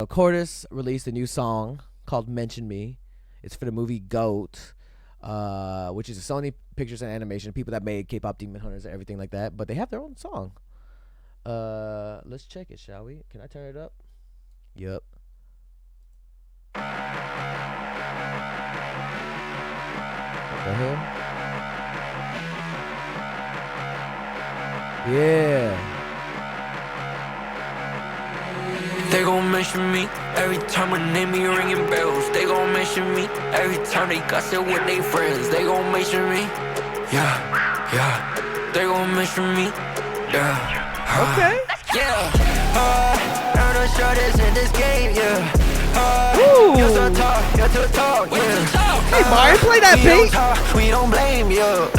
CORTIS released a new song called Mention Me. It's for the movie GOAT, which is a Sony Pictures and Animation, people that made K-pop Demon Hunters and everything like that, but they have their own song. Let's check it, shall we? Can I turn it up? Yep. What the hell? Yeah. They gon' mention me every time my name be ringing bells. They gon' mention me every time they gossip with they friends. They gon' mention me, yeah. They gon' mention me, yeah. Okay. Yeah. I'm the shortest in this game, yeah. You're so tall, yeah. Hey, Mario, play that beat. We don't blame you.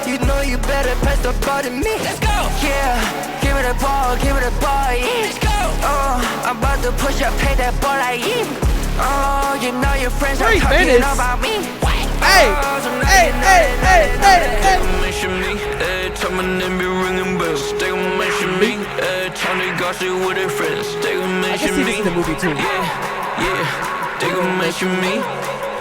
You know you better pass the ball to me. Let's go. Yeah, give me the ball, yeah. Let's go. I'm about to push up, pay that ball like you. You know your friends are talking about me. Hey. They gon' mention me every time my name be ringing bells. They gon' mention me every time they gossip with their friends. They gon' mention me. The movie too. Yeah. They gon' mention me.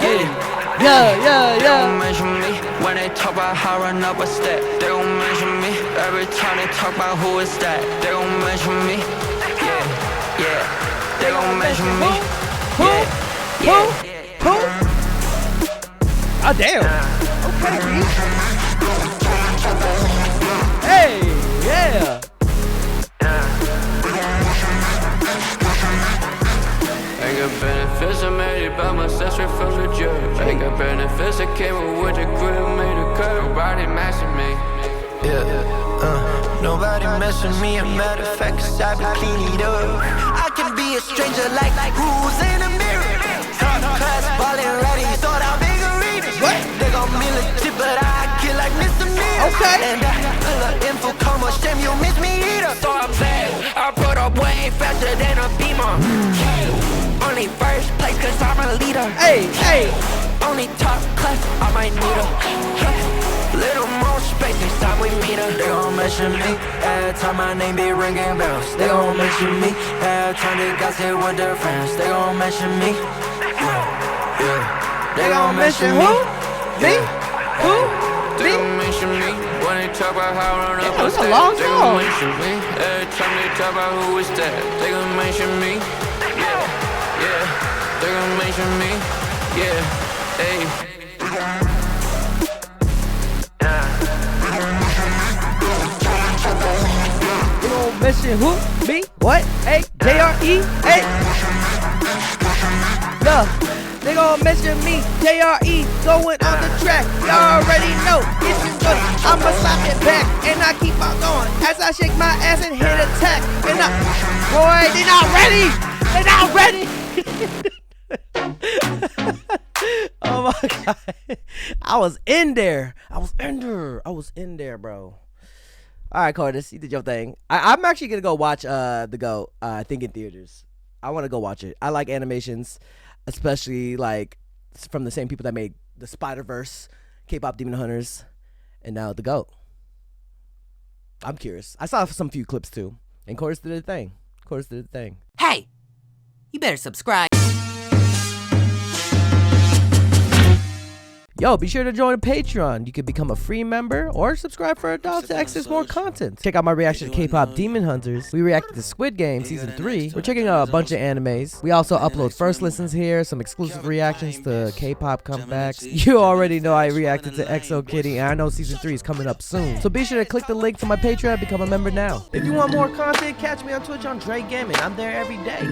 Yeah. They gon' mention me when they talk about how I run up a step. They gon' mention me every time they talk about who is that. They gon' mention me. Yeah. They gon' mention me. Who? Oh, damn. Okay, hey, yeah. I got benefits I made it by myself straight from the judge. I got benefits that came with the grill, made a cut. Nobody messing me. Nobody messing me. A matter of fact, 'cause I been clean it up. I can be a stranger like who's in the mirror. Class ballin' ready, thought I'll make a reader. What? They gon' be legit, but I kill like Mr. Meter. Okay. And I pull up info, coma, shame you miss me either. So I play, I put up way faster than a beamer. Only first place, 'cause I'm a leader. Hey. Only top class, I might need her. Little more space next time we meet her. They gon' mention me every time my name be ringing bells. They gon' mention me every time they gossip with their friends. They gon' mention me. Yeah. They gon' mention who? me. Who? They gon' mention me when they talk about how I run up a It's a step. long They gon' song. mention me every time they talk about who is that. They gon' mention me. Yeah. They gon' mention me. Yeah. Hey. You gon' mention who? Me? What? Hey, JRE? Hey. Look, they gon' mention me, JRE, going on the track. Y'all already know, it's just good. I'ma slap it back, and I keep on going as I shake my ass and hit attack. And boy, they not ready. They not ready. Oh my God. I was in there, bro. All right, CORTIS, you did your thing. I'm actually gonna go watch the GOAT. I think in theaters. I want to go watch it. I like animations, especially like from the same people that made the Spider-Verse, K-pop Demon Hunters, and now the GOAT. I'm curious. I saw some few clips too, and CORTIS did a thing. Hey, you better subscribe. Yo, be sure to join Patreon. You can become a free member or subscribe for adults to access more content. Check out my reaction to K-pop Demon Hunters. We reacted to Squid Game Season 3. We're checking out a bunch of animes. We also upload first listens here, some exclusive reactions to K-pop comebacks. You already know I reacted to EXO Kitty, and I know Season 3 is coming up soon. So be sure to click the link for my Patreon and become a member now. If you want more content, catch me on Twitch on JREKML. I'm there every day.